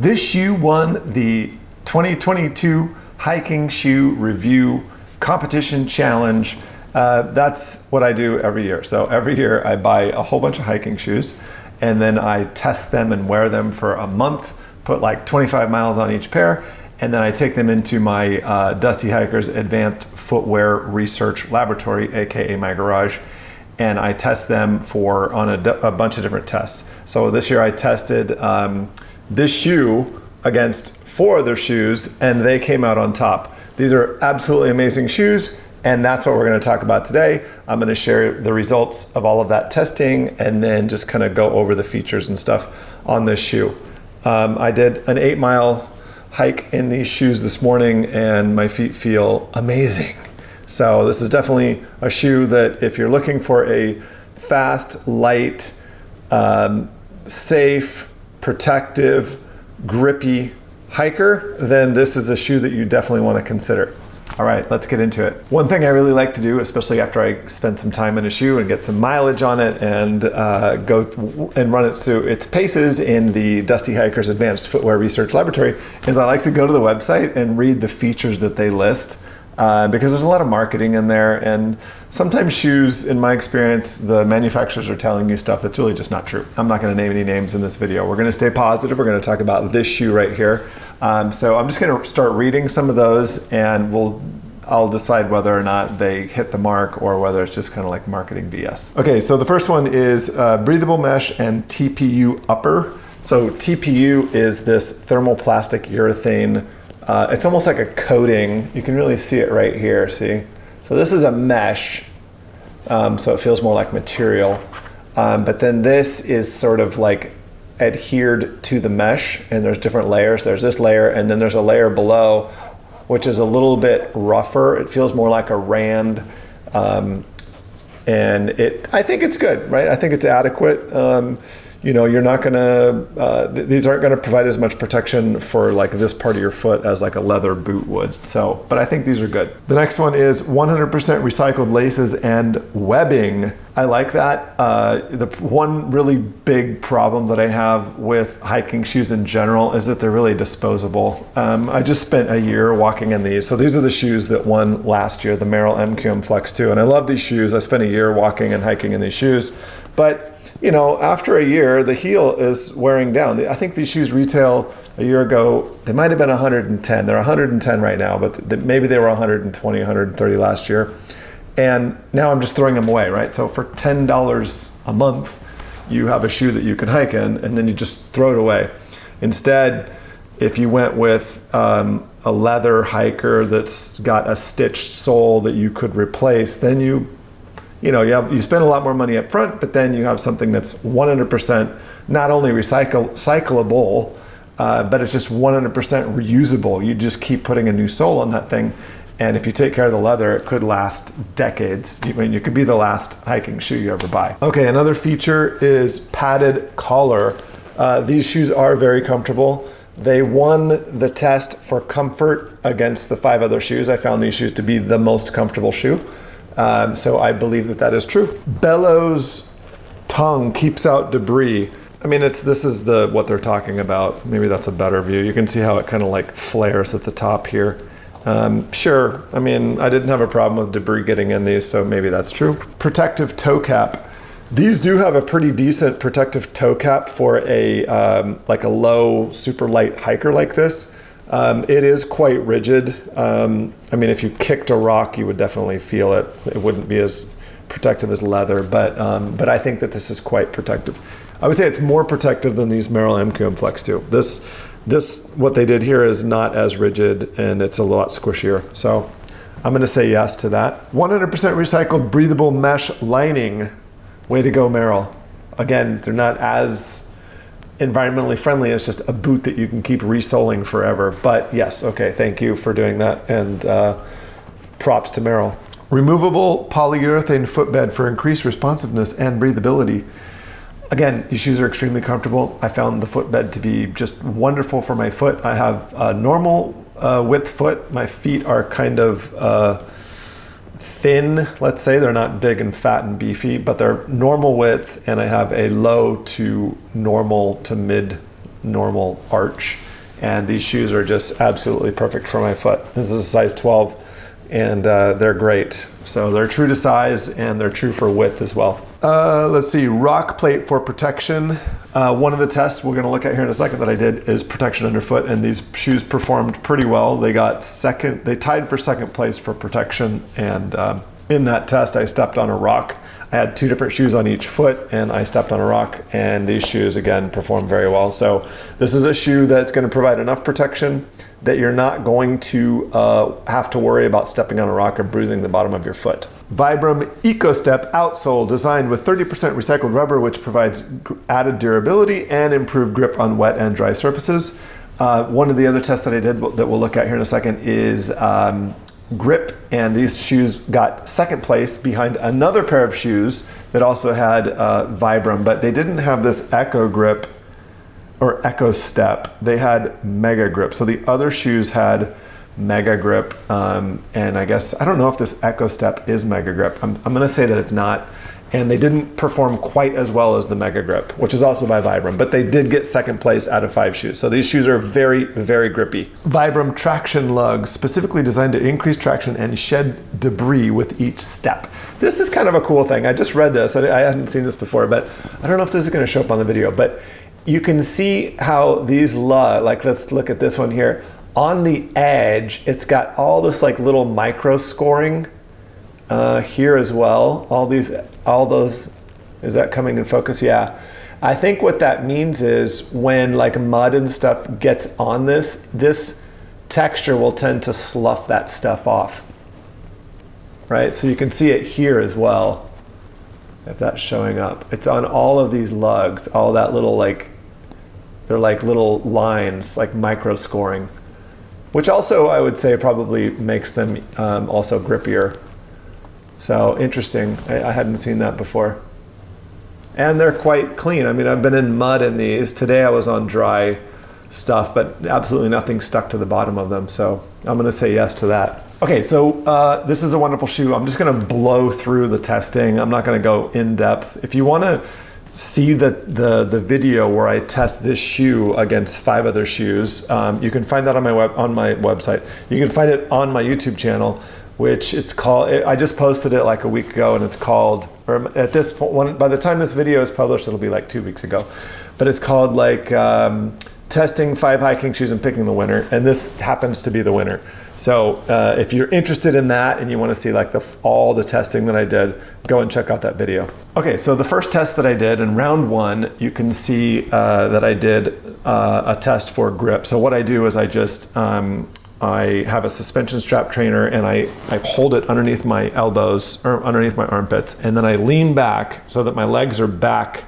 This shoe won the 2022 Hiking Shoe Review Competition Challenge. That's what I do every year. So every year I buy a whole bunch of hiking shoes and then I test them and wear them for a month, put like 25 miles on each pair, and then I take them into my Dusty Hikers Advanced Footwear Research Laboratory, AKA my garage, and I test them on a bunch of different tests. So this year I tested this shoe against 4 other shoes and they came out on top. These are absolutely amazing shoes, and that's what we're going to talk about today. I'm going to share the results of all of that testing and then just kind of go over the features and stuff on this shoe. I did an 8-mile hike in these shoes this morning and my feet feel amazing. So this is definitely a shoe that if you're looking for a fast, light, safe, protective, grippy hiker, then this is a shoe that you definitely want to consider. All right, let's get into it. One thing I really like to do, especially after I spend some time in a shoe and get some mileage on it and go and run it through its paces in the Dusty Hikers Advanced Footwear Research Laboratory, is I like to go to the website and read the features that they list. Because there's a lot of marketing in there, and sometimes shoes, in my experience, the manufacturers are telling you stuff that's really just not true. I'm not going to name any names in this video. We're going to stay positive. We're going to talk about this shoe right here. So I'm just going to start reading some of those, and I'll decide whether or not they hit the mark or whether it's just kind of like marketing BS. Okay, so the first one is breathable mesh and TPU upper. So TPU is this thermoplastic urethane. It's almost like a coating. You can really see it right here, see? So this is a mesh, so it feels more like material. But then this is sort of like adhered to the mesh, and there's different layers. There's this layer, and then there's a layer below, which is a little bit rougher. It feels more like a rand. And I think it's good, right? I think it's adequate. You're not gonna, these aren't gonna provide as much protection for like this part of your foot as like a leather boot would. So, but I think these are good. The next one is 100% recycled laces and webbing. I like that. The one really big problem that I have with hiking shoes in general is that they're really disposable. I just spent a year walking in these. So these are the shoes that won last year, the Merrell MQM Flex 2. And I love these shoes. I spent a year walking and hiking in these shoes. But after a year, the heel is wearing down. I think these shoes retail a year ago, they might have been 110. They're 110 right now, but maybe they were 120, 130 last year. And now I'm just throwing them away, right? So for $10 a month, you have a shoe that you can hike in, and then you just throw it away. Instead, if you went with a leather hiker that's got a stitched sole that you could replace, then you spend a lot more money up front, but then you have something that's 100% not only recyclable, but it's just 100% reusable. You just keep putting a new sole on that thing. And if you take care of the leather, it could last decades. You could be the last hiking shoe you ever buy. Okay, another feature is padded collar. These shoes are very comfortable. They won the test for comfort against the 5 other shoes. I found these shoes to be the most comfortable shoe. So I believe that is true. Bellows tongue keeps out debris. I mean, this is what they're talking about. Maybe that's a better view. You can see how it kind of like flares at the top here. Sure, I mean, I didn't have a problem with debris getting in these, so maybe that's true. Protective toe cap. These do have a pretty decent protective toe cap for a like a low, super light hiker like this. It is quite rigid. I mean, if you kicked a rock, you would definitely feel it. It wouldn't be as protective as leather, but I think that this is quite protective. I would say it's more protective than these Merrell MQM Flex 2. This, what they did here is not as rigid and it's a lot squishier. So I'm gonna say yes to that. 100% recycled breathable mesh lining. Way to go, Merrell. Again, they're not as environmentally friendly. It's just a boot that you can keep resoling forever. But yes, okay, thank you for doing that, and props to Merrell. Removable polyurethane footbed for increased responsiveness and breathability. Again, these shoes are extremely comfortable. I found the footbed to be just wonderful for my foot. I have a normal width foot. My feet are kind of thin, let's say. They're not big and fat and beefy, but they're normal width, and I have a low to normal to mid normal arch. And these shoes are just absolutely perfect for my foot. This is a size 12 and they're great. So they're true to size and they're true for width as well. Let's see, rock plate for protection. One of the tests we're gonna look at here in a second that I did is protection underfoot, and these shoes performed pretty well. They tied for second place for protection, and in that test I stepped on a rock. I had 2 different shoes on each foot and I stepped on a rock, and these shoes again performed very well. So this is a shoe that's gonna provide enough protection that you're not going to have to worry about stepping on a rock and bruising the bottom of your foot. Vibram EcoStep outsole, designed with 30% recycled rubber, which provides added durability and improved grip on wet and dry surfaces. One of the other tests that I did that we'll look at here in a second is grip, and these shoes got second place behind another pair of shoes that also had Vibram, but they didn't have this Eco Grip or Eco Step. They had Mega Grip. So the other shoes had Mega Grip, and I don't know if this Eco Step is Mega Grip. I'm gonna say that it's not. And they didn't perform quite as well as the Mega Grip, which is also by Vibram, but they did get second place out of 5 shoes. So these shoes are very, very grippy. Vibram traction lugs, specifically designed to increase traction and shed debris with each step. This is kind of a cool thing. I just read this. I hadn't seen this before, but I don't know if this is gonna show up on the video, but you can see how these like let's look at this one here. On the edge, it's got all this like little micro scoring here as well. All those, is that coming in focus? Yeah. I think what that means is when like mud and stuff gets on this texture will tend to slough that stuff off. Right? So you can see it here as well, if that's showing up. It's on all of these lugs, all that little they're like little lines, like micro scoring, which also I would say probably makes them also grippier. So interesting, I hadn't seen that before. And they're quite clean. I mean, I've been in mud in these. Today I was on dry stuff, but absolutely nothing stuck to the bottom of them. So I'm gonna say yes to that. Okay, so this is a wonderful shoe. I'm just gonna blow through the testing. I'm not gonna go in depth. If you wanna see the video where I test this shoe against 5 other shoes, you can find that on my website. You can find it on my YouTube channel, which it's called, I just posted it like a week ago, and it's called, or at this point, by the time this video is published, it'll be like 2 weeks ago, but it's called like testing 5 hiking shoes and picking the winner, and this happens to be the winner. So if you're interested in that and you want to see like all the testing that I did, go and check out that video. Okay, so the first test that I did in round 1, you can see that I did a test for grip. So what I do is I just I have a suspension strap trainer, and I hold it underneath my elbows or underneath my armpits, and then I lean back so that my legs are back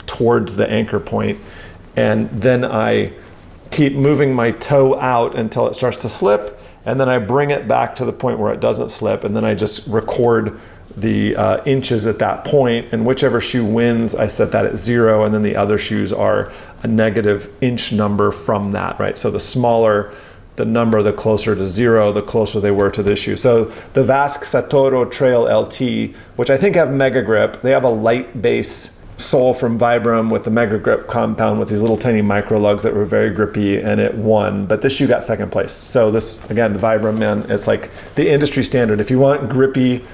towards the anchor point, and then I keep moving my toe out until it starts to slip, and then I bring it back to the point where it doesn't slip, and then I just record the inches at that point, and whichever shoe wins, I set that at 0, and then the other shoes are a negative inch number from that, right? So the smaller the number, the closer to 0, the closer they were to this shoe. So the Vasque Satoro Trail LT, which I think have Mega Grip, they have a light base sole from Vibram with the Mega Grip compound with these little tiny micro lugs that were very grippy, and it won. But this shoe got second place. So this, again, the Vibram, man, it's like the industry standard. If you want grippy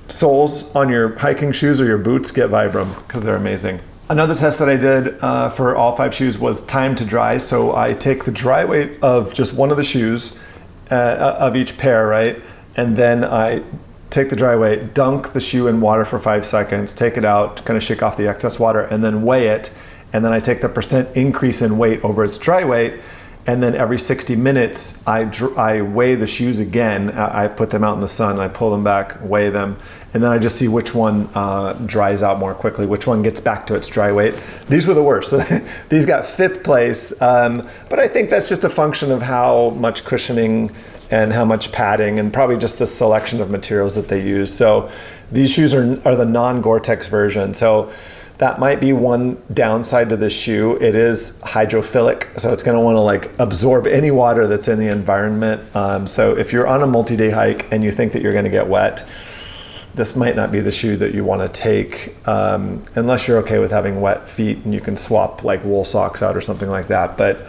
soles on your hiking shoes or your boots, get Vibram, because they're amazing. Another test that I did for all 5 shoes was time to dry. So I take the dry weight of just one of the shoes of each pair, right? And then I take the dry weight, dunk the shoe in water for 5 seconds, take it out, kind of shake off the excess water, and then weigh it. And then I take the percent increase in weight over its dry weight. And then every 60 minutes, I weigh the shoes again. I put them out in the sun, I pull them back, weigh them, and then I just see which one dries out more quickly, which one gets back to its dry weight. These were the worst. So these got 5th place, but I think that's just a function of how much cushioning and how much padding, and probably just the selection of materials that they use. So these shoes are the non-Gore-Tex version. So that might be one downside to this shoe. It is hydrophilic, so it's gonna wanna like absorb any water that's in the environment. So if you're on a multi-day hike and you think that you're gonna get wet, this might not be the shoe that you want to take unless you're okay with having wet feet and you can swap like wool socks out or something like that. But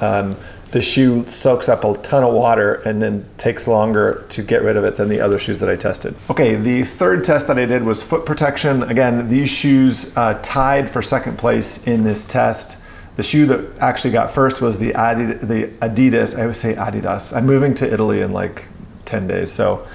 the shoe soaks up a ton of water and then takes longer to get rid of it than the other shoes that I tested. Okay, the third test that I did was foot protection. Again, these shoes tied for second place in this test. The shoe that actually got first was the Adidas. I always say Adidas. I'm moving to Italy in like 10 days, so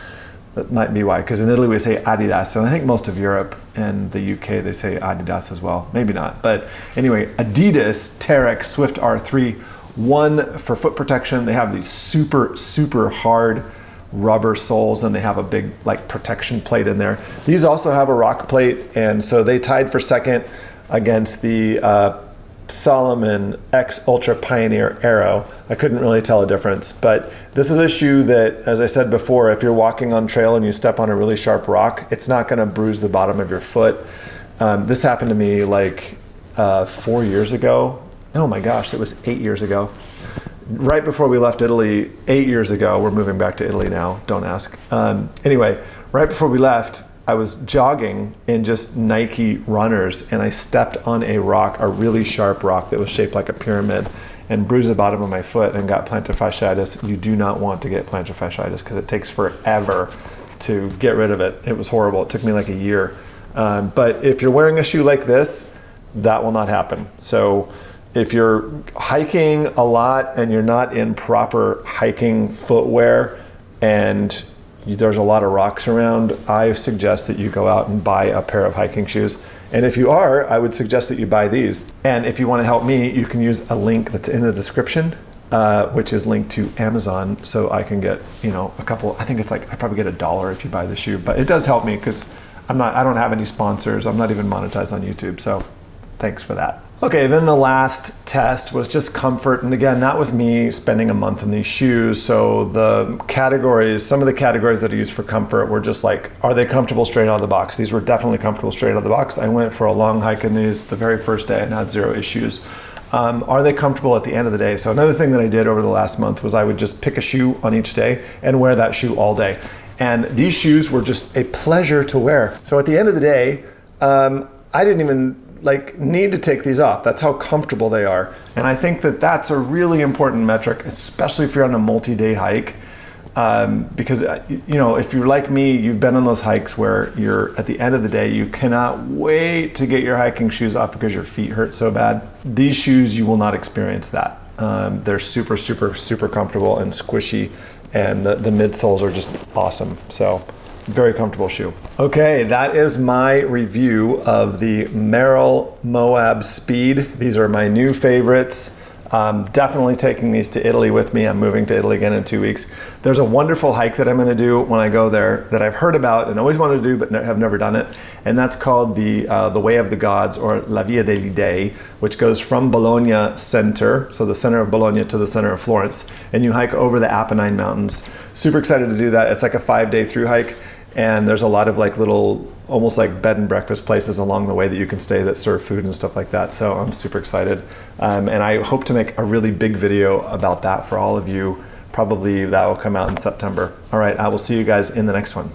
that might be why, because in Italy we say Adidas, and I think most of Europe and the UK they say Adidas as well. Maybe not, but anyway, Adidas Terex Swift R3 won for foot protection. They have these super hard rubber soles, and they have a big like protection plate in there. These also have a rock plate, and so they tied for second against the Salomon X Ultra Pioneer Aero. I couldn't really tell a difference, but this is a shoe that, as I said before, if you're walking on trail and you step on a really sharp rock, it's not going to bruise the bottom of your foot. This happened to me like 4 years ago. Oh my gosh, it was 8 years ago. Right before we left Italy, 8 years ago. We're moving back to Italy now, don't ask. Anyway, right before we left, I was jogging in just Nike runners, and I stepped on a rock, a really sharp rock that was shaped like a pyramid, and bruised the bottom of my foot and got plantar fasciitis. You do not want to get plantar fasciitis because it takes forever to get rid of it. It was horrible. It took me like a year. But if you're wearing a shoe like this, that will not happen. So if you're hiking a lot and you're not in proper hiking footwear and there's a lot of rocks around, I suggest that you go out and buy a pair of hiking shoes. And if you are, I would suggest that you buy these. And if you want to help me, you can use a link that's in the description, which is linked to Amazon. So I can get, a couple, I think it's like, I probably get $1 if you buy the shoe, but it does help me because I don't have any sponsors. I'm not even monetized on YouTube. So thanks for that. Okay, then the last test was just comfort. And again, that was me spending a month in these shoes. So the categories, some of the categories that I used for comfort were just like, are they comfortable straight out of the box? These were definitely comfortable straight out of the box. I went for a long hike in these the very first day and had zero issues. Are they comfortable at the end of the day? So another thing that I did over the last month was I would just pick a shoe on each day and wear that shoe all day. And these shoes were just a pleasure to wear. So at the end of the day, I didn't even need to take these off. That's how comfortable they are. And I think that that's a really important metric, especially if you're on a multi-day hike. Because, if you're like me, you've been on those hikes where you're at the end of the day, you cannot wait to get your hiking shoes off because your feet hurt so bad. These shoes, you will not experience that. They're super comfortable and squishy, and the midsoles are just awesome. So very comfortable shoe. Okay, that is my review of the Merrell Moab Speed. These are my new favorites. Definitely taking these to Italy with me. I'm moving to Italy again in 2 weeks. There's a wonderful hike that I'm going to do when I go there that I've heard about and always wanted to do but have never done it. And that's called the Way of the Gods, or La Via degli Dei, which goes from Bologna center, so the center of Bologna to the center of Florence. And you hike over the Apennine Mountains. Super excited to do that. It's like a 5-day through hike. And there's a lot of little, almost like bed and breakfast places along the way that you can stay that serve food and stuff like that. So I'm super excited. And I hope to make a really big video about that for all of you. Probably that will come out in September. All right, I will see you guys in the next one.